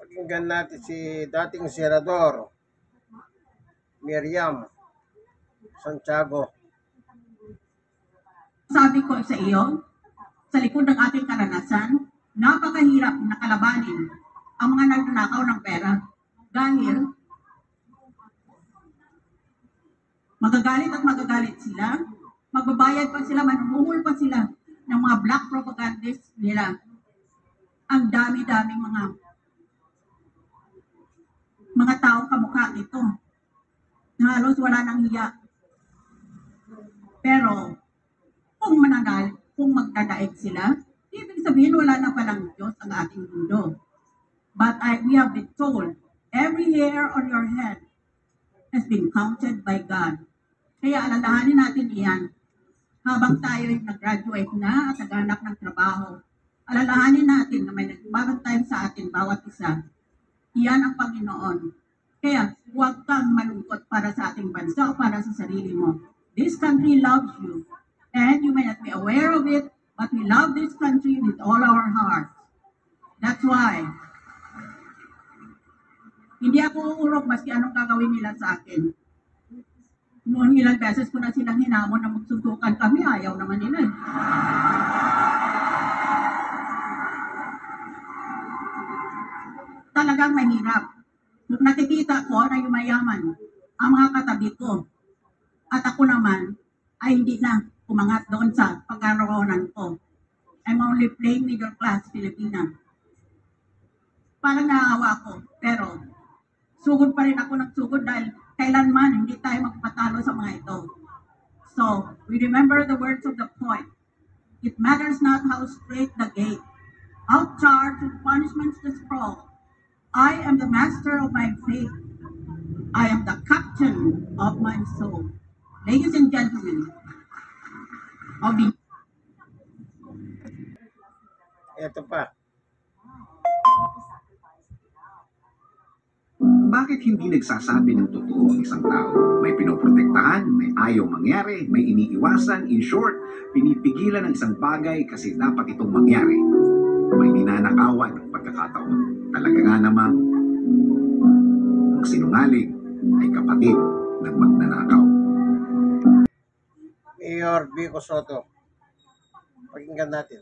Pakinggan natin si dating senador Miriam Santiago. Sabi ko sa iyo, sa likod ng ating karanasan, napakahirap na kalabanin ang mga nagnanakaw ng pera dahil magagalit sila, magbabayad pa sila, manuhul pa sila ng mga black propagandists nila. Ang dami-daming mga taong kamukha nito na halos wala nang hiya. Pero kung magdadaig sila, ibig sabihin wala na palang Diyos ang ating mundo. But we have been told, every hair on your head has been counted by God. Kaya alalahanin natin iyan habang tayo ay nag-graduate na at naghanap ng trabaho. Alalahanin natin na may nagbabantay sa atin bawat isa. Iyan ang Panginoon. Kaya huwag kang malungkot para sa ating bansa o para sa sarili mo. This country loves you. And you may not be aware of it, but we love this country with all our hearts. That's why, hindi ako uurok maski anong gagawin nila sa akin. Noong ilang beses ko na silang hinamon na magsuntukan kami, ayaw naman nila. Talagang mahirap. Kung nakikita ko na yumayaman ang mga katabi ko, at ako naman ay hindi na umangat doon sa pagkaroonan ko. I'm only plain middle class Filipina. Parang naawa ko, pero sugod pa rin ako ng sugod dahil kailanman hindi tayo magpatalo sa mga ito. So, we remember the words of the poet. It matters not how straight the gate, how charged with punishments the scroll. I am the master of my fate. I am the captain of my soul. Ladies and gentlemen, Ito pa. Bakit hindi nagsasabi ng totoo ang isang tao? May pinoprotektahan, may ayaw mangyari, may iniiwasan, in short, pinipigilan ng isang bagay kasi dapat itong mangyari. May ninanakawan ng pagkakataon. Talaga nga naman, ang sinungaling ay kapatid ng magnanakaw. Mayor Vico Soto. Pakinggan natin.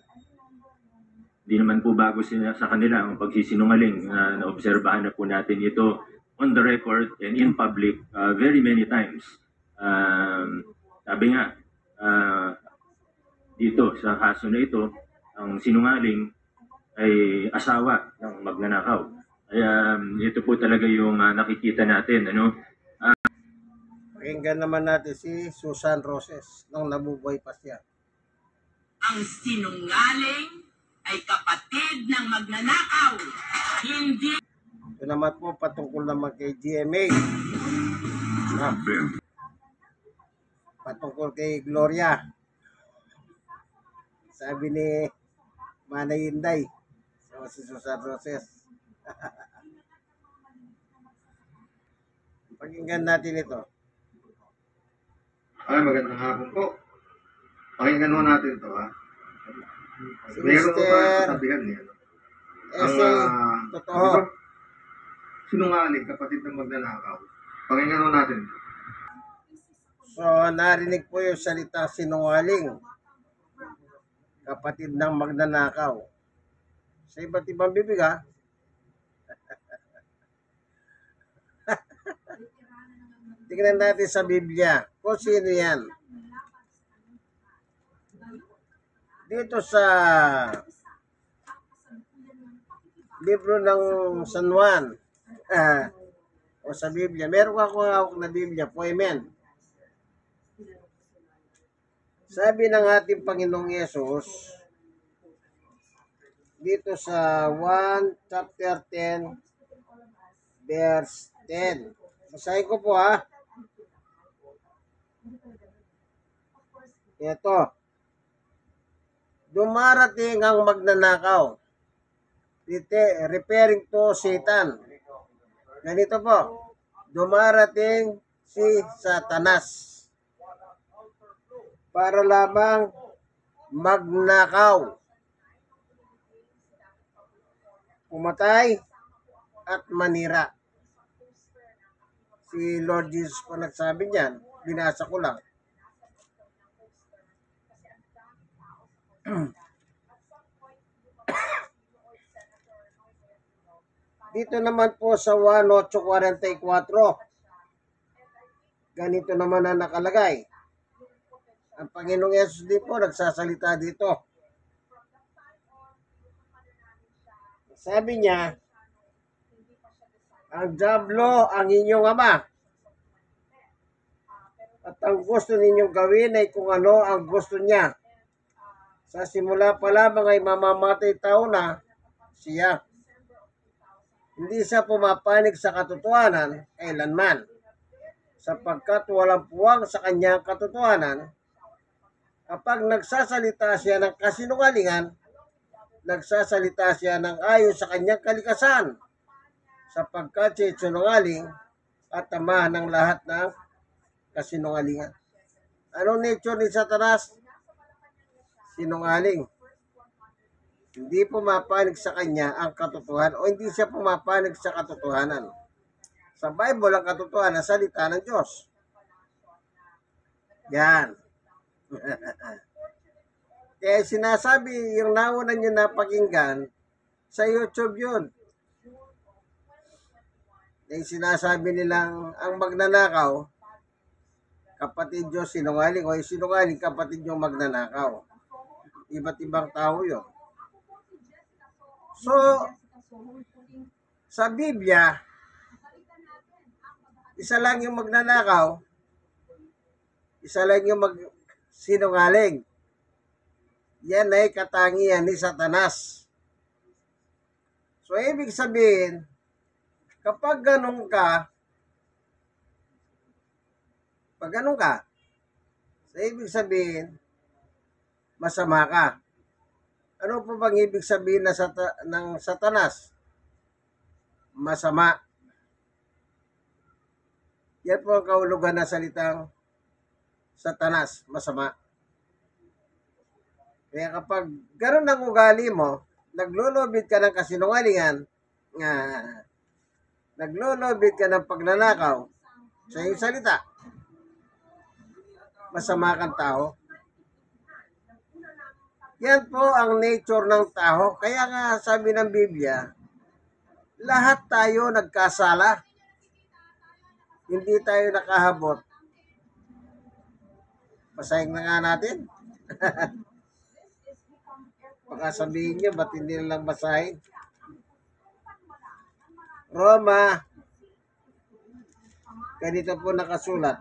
Hindi naman po bago sa kanila ang pagsisinungaling. Naobserbahan na po natin ito on the record and in public very many times. Sabi nga, dito sa kaso na ito, ang sinungaling ay asawa ng magnanakaw. Kaya ito po talaga yung nakikita natin. Pakinggan naman natin si Susan Roses nung nabubuhay pa siya. ang sinungaling ay kapatid ng magnanakaw. Hindi. Ito naman po patungkol naman kay GMA. Patungkol kay Gloria. Sabi ni Manay Inday. So, si Susan Roses. Pakinggan natin ito. Ay, magandang hapon po. Pakinggan mo natin ito, ha? Si Meron ko Mr. pa sabihan niya. Totoo. Sinungaling, kapatid ng magnanakaw. Pakinggan mo natin. So, narinig po yung salita sinungaling. Kapatid ng magnanakaw. Sa iba't ibang bibig, ha? Tingnan natin sa Biblia kung sino yan. Dito sa libro ng San Juan o sa Biblia, meron akong hawak na Biblia, Poemen. Sabi ng ating Panginoong Yesus dito sa 1 chapter 10 verse 10. Basahin ko po, ha. Ito. Dumarating ang magnanakaw. Referring to Satan. Ganito po. Dumarating si Satanas. Para lamang magnakaw. Pumatay at manira. Si Lord Jesus po nagsabi niyan, binasa ko lang. Dito naman po sa 1:8:44, ganito naman ang nakalagay. Ang Panginoong Yesus din po nagsasalita dito. Sabi niya, ang diablo ang inyong ama. At ang gusto ninyong gawin ay kung ano ang gusto niya. Sa simula pa lamang ay mamamatay tao na siya. Hindi siya pumapanig sa katotohanan kailanman, sapagkat walang puwang sa kanyang katotohanan. Kapag nagsasalita siya ng kasinungalingan, nagsasalita siya ng ayon sa kanyang kalikasan, sapagkat siya sinungaling at ama ng lahat ng kasinungalingan. Anong nature ni Satanas? Sinungaling. Hindi pumapanig sa kanya ang katotohanan o hindi siya pumapanig sa katotohanan. Sa Bible, ang katotohanan, salita ng Diyos. Yan. Kaya sinasabi, yung nauna nyo napakinggan, sa YouTube yun. Yung sinasabi nilang ang magnanakaw, kapatid Diyos sinungaling, o yung sinungaling, kapatid yung magnanakaw. Iba't ibang tao yun. So, sa Biblia, isa lang yung magnanakaw, isa lang yung sinungaling. Yan ay katangian ni Satanas. So, ibig sabihin, kapag ganun ka, so ibig sabihin, masama ka. Ano po bang ibig sabihin ng Satanas? Masama. Yan po ang kahulugan ng salitang Satanas, masama. Kaya kapag gano'n ang ugali mo, naglulubid ka ng kasinungalingan, naglulubid ka ng pagnanakaw sa iyong salita, masama kang tao. Yan po ang nature ng tao. Kaya nga sabi ng Biblia, lahat tayo nagkasala. Hindi tayo nakahabot. Basahin na nga natin. Baka sabihin nyo, ba't hindi lang basahin? Roma, ganito po nakasulat.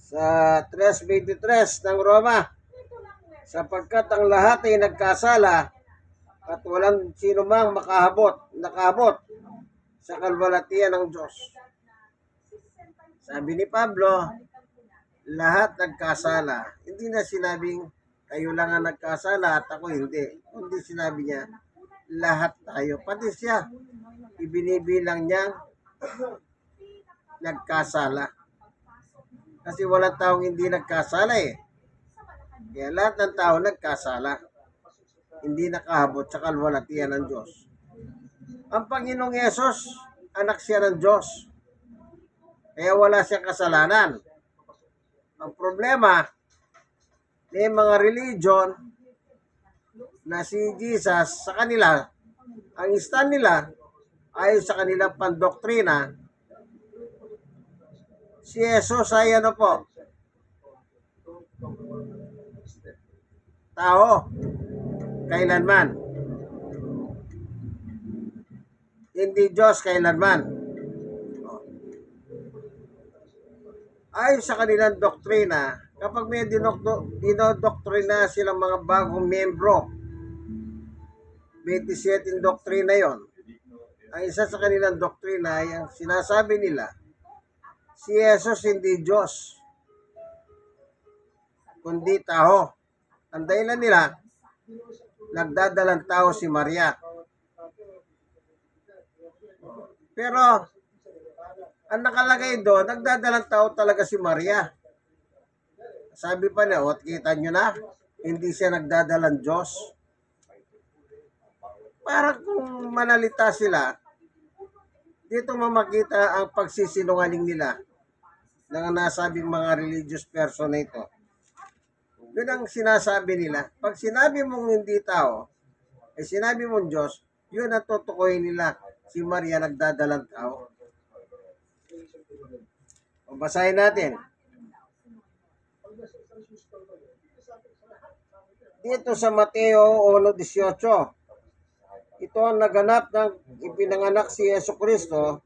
Sa 3:23 ng Roma, sapagkat ang lahat ay nagkasala at walang sino mang nakabot sa kalwalatian ng Diyos. Sabi ni Pablo, lahat nagkasala. Hindi na sinabing kayo lang ang nagkasala at ako hindi. Kundi sinabi niya, lahat tayo. Pati siya, ibinibilang niya nagkasala. Kasi walang taong hindi nagkasala eh. Kaya lahat ng tao nagkasala. Hindi nakahabot sa kalwalatian ng Diyos. Ang Panginoong Yesus, anak siya ng Diyos. Kaya wala siyang kasalanan. Ang problema, may mga religion na si Jesus sa kanila, ang stand nila, ayon sa kanilang pandoktrina, si Jesus ay ano po? Tao. Kailanman. Hindi Diyos kailanman. Ayon sa kanilang doktrina, kapag may dinodoktrina silang mga bagong membro, 27 doktrina yon. Ang isa sa kanilang doktrina ay ang sinasabi nila, si Jesus hindi Diyos, kundi tao. Ang dahilan nila, nagdadalang tao si Maria. Pero, ang nakalagay doon, nagdadalang tao talaga si Maria. sabi pa niya, kita nyo na, hindi siya nagdadalang Diyos. Parang kung manalita sila, dito mamakita ang pagsisinungaling nila ng nasabing mga religious person na ito. Yun ang sinasabi nila. Pag sinabi mong hindi tao, sinabi mong Diyos, yun ang tutukoy nila. Si Maria nagdadalang tao. O basahin natin. Dito sa Mateo 1:18, ito ang naganap ng ipinanganak si Yesu Kristo,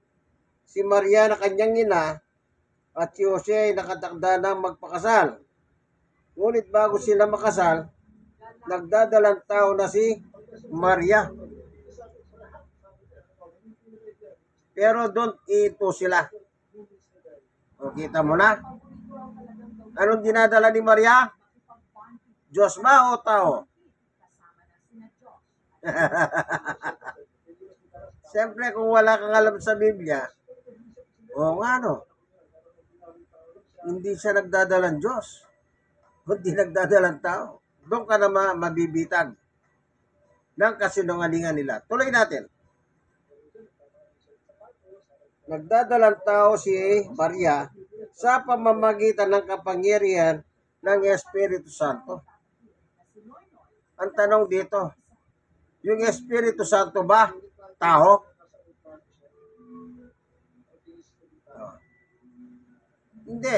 si Maria na kanyang ina, at si Jose ay nakatakda ng magpakasal. Ngunit bago sila makasal, nagdadalang tao na si Maria. Pero don't ito sila. O, kita mo na? Anong dinadala ni Maria? Diyos ba o tao? Siyempre, kung wala kang alam sa Biblia, o nga no, hindi siya nagdadalang Diyos, kundi nagdadalang tao. Doon ka na mabibitag ng kasinungalingan nila. Tuloy natin. Nagdadalang tao si Maria sa pamamagitan ng kapangyarihan ng Espiritu Santo. Ang tanong dito, yung Espiritu Santo ba tao? Hindi.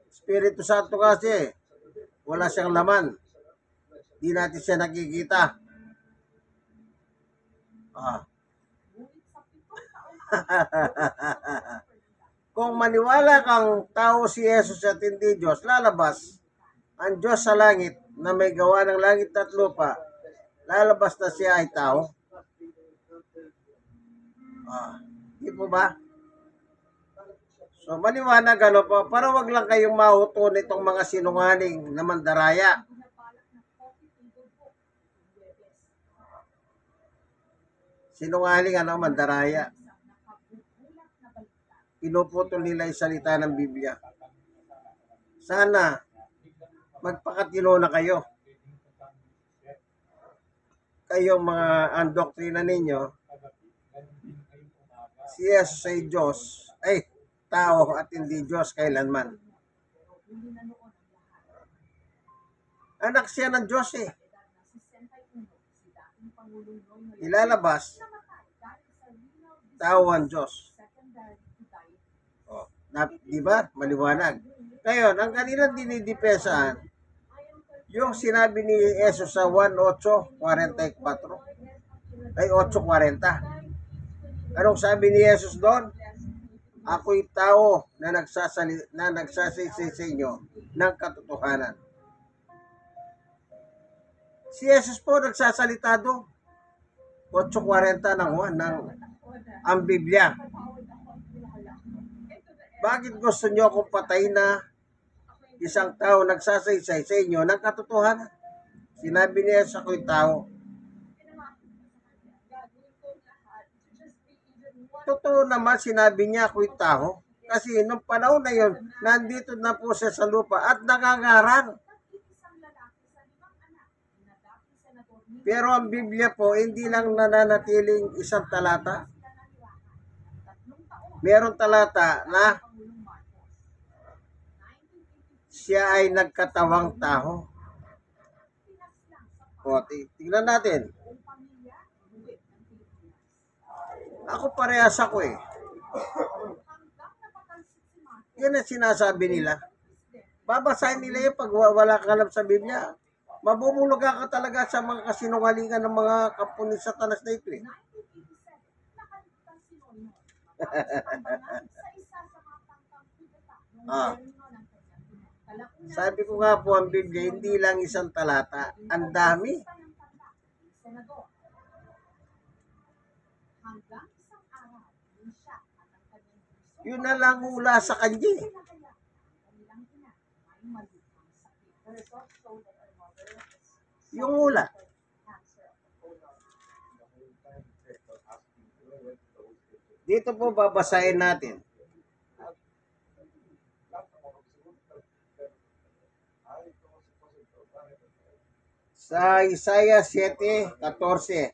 Espiritu Santo kasi wala siyang laman. Di natin siya nakikita. Kung maniwala kang tao si Jesus at hindi Diyos, lalabas ang Diyos sa langit na may gawa ng langit at lupa. Lalabas na siya ay tao. Di po ba? So maliwanag ano po, para wag lang kayong mahuto nitong mga sinungaling na mandaraya. Sinungaling ano, mandaraya. Pinuputol nila yung salita ng Biblia. Sana magpakatino na kayo. Kayong mga andoktrina ninyo, si Jesus ay Diyos, ay tao at hindi Diyos kailanman. Anak siya ng Diyos eh. Ilalabas, tao ang Diyos. Di ba? Maliwanag. Ngayon, ang kanilang dinidipesaan, yung sinabi ni Jesus sa 1:8:44, ay 8:40. Anong sabi ni Jesus doon? Ako'y tao na nagsasaysay sa inyo ng katotohanan. Si Jesus po nagsasalita doon. 8:40 ng ang Biblia. Bakit gusto nyo akong patayin na isang tao nagsasaysay sa inyo ng katotohanan? Sinabi niya sa ako'y tao. Totoo naman sinabi niya ako'y tao. Kasi nung panahon na yon, nandito na po siya sa lupa at nangangarang. Pero ang Biblia po, hindi lang nananatiling isang talata. Merong talata na siya ay nagkatawang tao. O, tingnan natin. Ako parehas ako eh. Yan ang sinasabi nila. Babasahin nila yung pag wala kang alam sa Biblia. Mabubulugan ka talaga sa mga kasinungalingan ng mga kampo ni Satanas na ito eh. Sabi ko nga po, ang Biblia hindi lang isang talata, ang dami. Yun na lang hula sa kanya. Yung hula. Dito po babasahin natin. Sa Isaiah 7:14.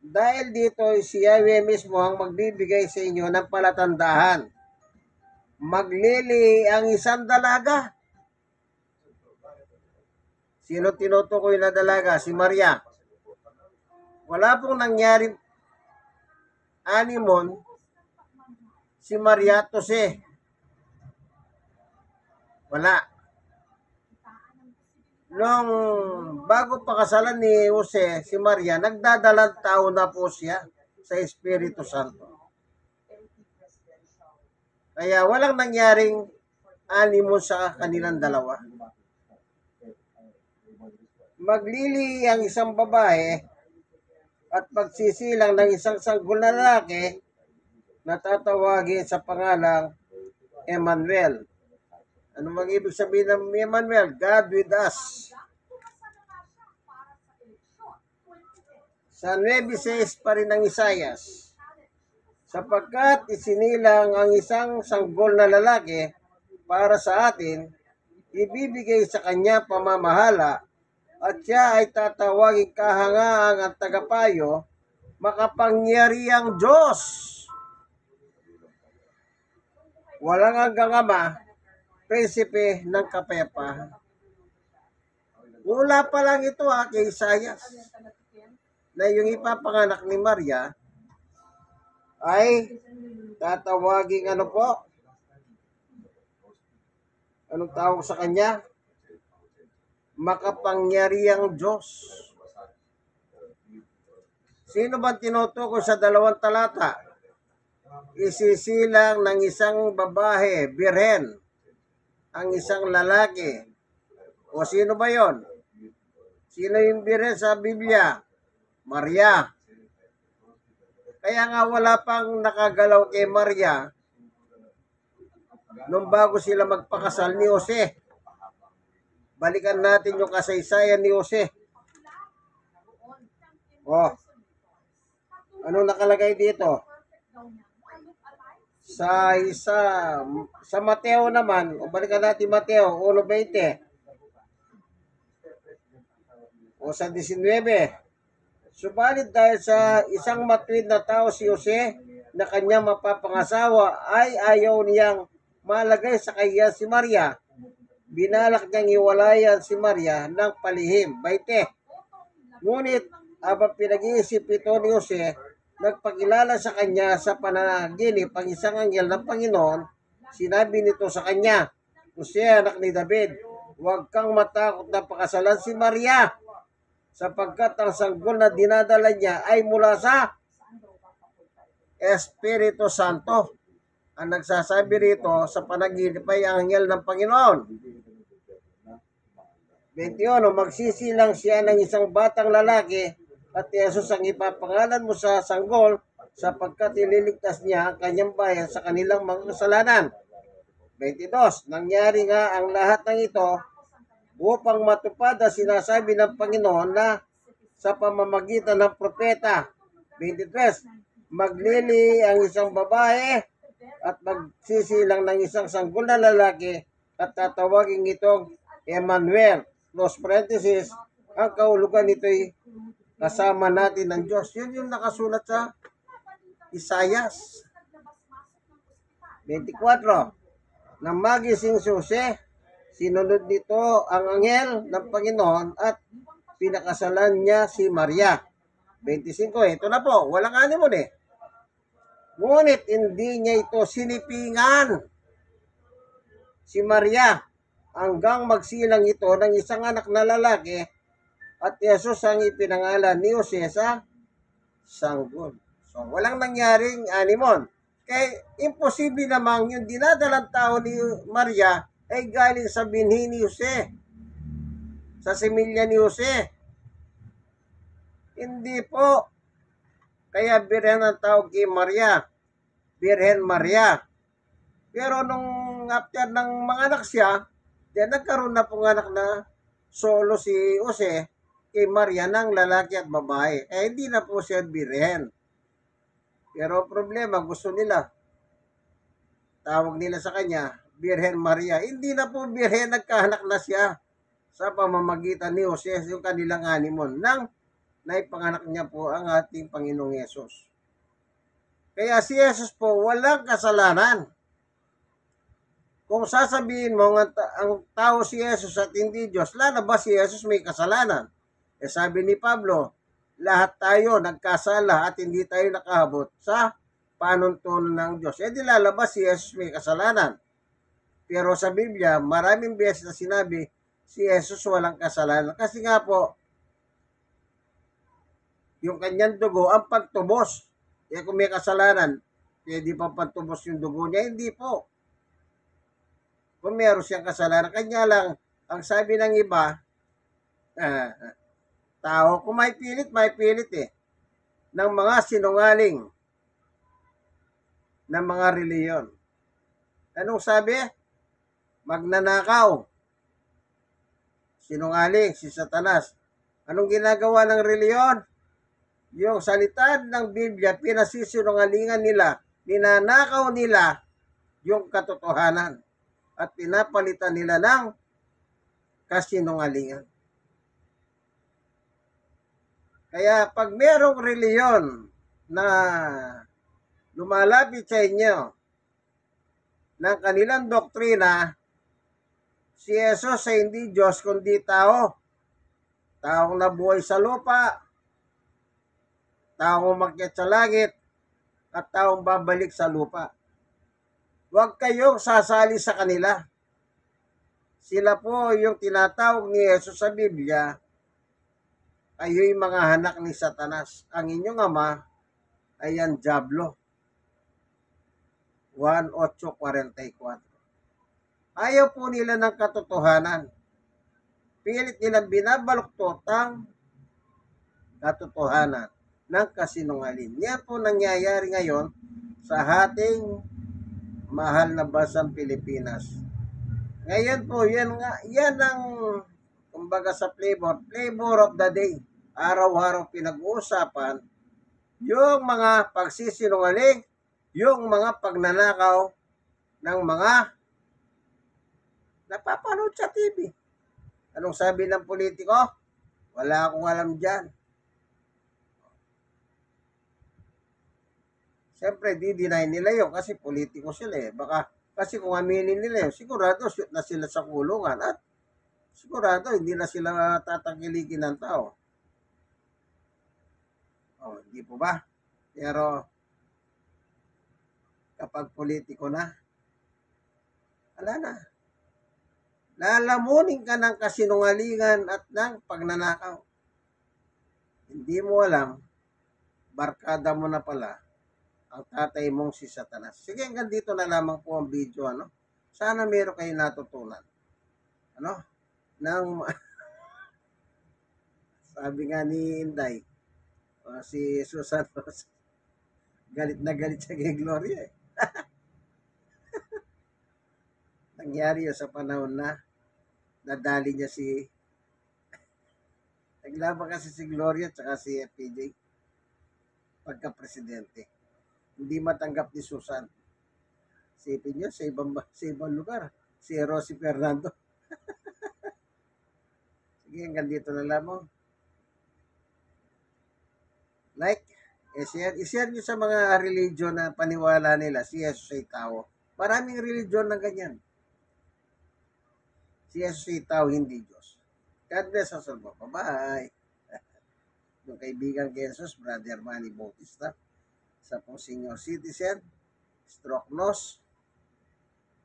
Dahil dito si Yahweh mismo ang magbibigay sa inyo ng palatandaan. Maglili ang isang dalaga. Sino tinutukoy na dalaga? Si Maria. Wala pong nangyari animon si Maria at Jose. Wala. Nung bago pakasalan ni Jose, si Maria, nagdadalang tao na po siya sa Espiritu Santo. Kaya walang nangyaring animon sa kanilang dalawa. Maglili ang isang babae at pagsisilang ng isang sanggol na lalaki na tatawagin sa pangalang Emmanuel. Ano mang ibig sabihin ng Emmanuel? God with us. Sa 9:6 pa rin ng Isayas, sapagkat isinilang ang isang sanggol na lalaki para sa atin, ibibigay sa kanya pamamahala, at siya ay tatawagin kahangaang at tagapayo, makapangyarihang Diyos. Walang hanggang Ama, prinsipe ng kapayapaan. Wala pa lang ito kay Isayas, na yung ipapanganak ni Maria ay tatawaging ano po? Anong tawag sa kanya? Makapangyarihang Diyos. Sino ba tinutukoy sa 2 talata? Isisilang ng isang babae, birhen, ang isang lalaki. O sino ba yon? Sino yung birhen sa Biblia? Maria. Kaya nga wala pang nakagalaw kay Maria nung bago sila magpakasal ni Jose. Balikan natin yung kasaysayan ni Jose. Oh. Anong nakalagay dito? Sa Mateo naman, o balikan natin Mateo 1:20. O sa 19. Subalit dahil sa isang matuwid na tao si Jose na kanya mapapangasawa ay ayaw niyang malagay sa kanya si Maria. Binalak niyang iwalayan si Maria ng palihim. 20. Ngunit habang pinag-iisip ito ni Jose, nagpakilala sa kanya sa pananaginip ang isang anghel ng Panginoon. Sinabi nito sa kanya, Jose, anak ni David, huwag kang matakot na pakasalan si Maria, sapagkat ang sanggol na dinadala niya ay mula sa Espiritu Santo. Ang nagsasabi rito sa panaginip ay ang anghel ng Panginoon. 21. Magsisilang siya ng isang batang lalaki at Jesus ang ipapangalan mo sa sanggol sapagkat ililigtas niya ang kanyang bayan sa kanilang mga kasalanan. 22. Nangyari nga ang lahat ng ito upang matupad ang sinasabi ng Panginoon na sa pamamagitan ng propeta. 23. Maglili ang isang babae at magsisilang ng isang sanggol na lalaki at tatawagin itong Emmanuel. Close parenthesis, ang kahulugan nito'y kasama natin ng Diyos. Yun yung nakasulat sa Isayas 24. Nang magising si Jose, sinunod nito ang anghel ng Panginoon at pinakasalan niya si Maria. 25. Ito na po, walang animon eh. Ngunit hindi niya ito sinipingan si Maria hanggang magsilang ito ng isang anak na lalaki at Jesus ang ipinangalan ni Jose sa sanggol. So, walang nangyaring animon. Kaya imposible namang yung dinadalang tao ni Maria ay galing sa binhi ni Jose, sa similya ni Jose. Hindi po. Kaya birhen ang tawag kay Maria. Birhen Maria. Pero nung after ng mga anak siya, nagkaroon na pong anak na solo si Jose kay Maria ng lalaki at babae. Hindi na po siya birhen. Pero problema, gusto nila. Tawag nila sa kanya, Birhen Maria. Hindi na po birhen, nagkaanak na siya. sa pamamagitan ni Jose, yung kanilang honeymoon, nang naipanganak niya po ang ating Panginoong Yesus. Kaya si Jesus po walang kasalanan. Kung sasabihin mo ang tao si Jesus at hindi Diyos, lalabas si Jesus may kasalanan. Sabi ni Pablo, lahat tayo nagkasala at hindi tayo nakaabot sa panuntunan ng Diyos. Di lalabas si Jesus may kasalanan. Pero sa Biblia, maraming beses na sinabi, si Jesus walang kasalanan. Kasi nga po, yung kanyang dugo, ang pagtubos. Kung may kasalanan, pwede pa pagtubos yung dugo niya? Hindi po. Kung meron siyang kasalanan, kanya lang, ang sabi ng iba, tao, kung may pilit ng mga sinungaling ng mga reliyon. Anong sabi? Magnanakaw. Sinungaling, si Satanas. Anong ginagawa ng reliyon? Yung salita ng Biblia, pinasisinungalingan nila, ninanakaw nila yung katotohanan at pinapalitan nila ng kasinungalingan. Kaya pag merong reliyon na lumalapit sa inyo ng kanilang doktrina, si Jesus ay hindi Diyos kundi tao. Taong nabuhay sa lupa, taong umakyat sa langit, at taong babalik sa lupa. Huwag kayong sasali sa kanila. Sila po yung tinatawag ni Jesus sa Biblia, kayo'y mga anak ni Satanas. Ang inyong ama ay ang Diablo. 1:8:44. Ayaw po nila ng katotohanan. Pilit nilang binabaluktot ang katotohanan ng kasinungaling. Yan po nangyayari ngayon sa ating mahal na bansang Pilipinas. Ngayon po, yan ang kumbaga sa flavor of the day. Araw-araw pinag-uusapan yung mga pagsisinungaling, yung mga pagnanakaw ng mga napapanood sa TV. Anong sabi ng politiko? Wala akong alam dyan. Siyempre, di-deny nila yun kasi politiko sila eh. Baka, kasi kung aminin nila yun, sigurado shoot na sila sa kulungan at sigurado hindi na sila tatangkilikin ng tao. Hindi po ba? Pero, kapag politiko na, wala na. Lalamunin ka ng kasinungalingan at ng pagnanakaw. Hindi mo alam, barkada mo na pala ang tatay mong si Satanas. Sige, hanggang dito na lamang po ang video. Sana meron kayo natutunan. Sabi nga ni Inday, si Susan, galit na galit siya kay Gloria eh. Nangyari yun sa panahon na nadali niya naglaban kasi si Gloria at saka si FPJ pagka-presidente. Hindi matanggap ni Susan. Sipin niyo sa ibang lugar. Si Rosie Fernando. Sige, hanggang dito na lamang. Like, i-share nyo sa mga religion na paniwala nila si Jesus ay tao. Maraming religion na ganyan. Si Jesus ay tao, hindi Diyos. God bless us all. Bye-bye. Yung kaibigan kay Jesus, Brother Manny Bautista, sa pong senior citizen, stroke nurse,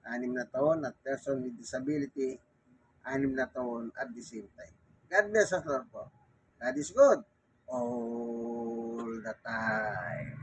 6 na taon, at person with disability, 6 na taon at the same time. God bless us all po. God is good all the time.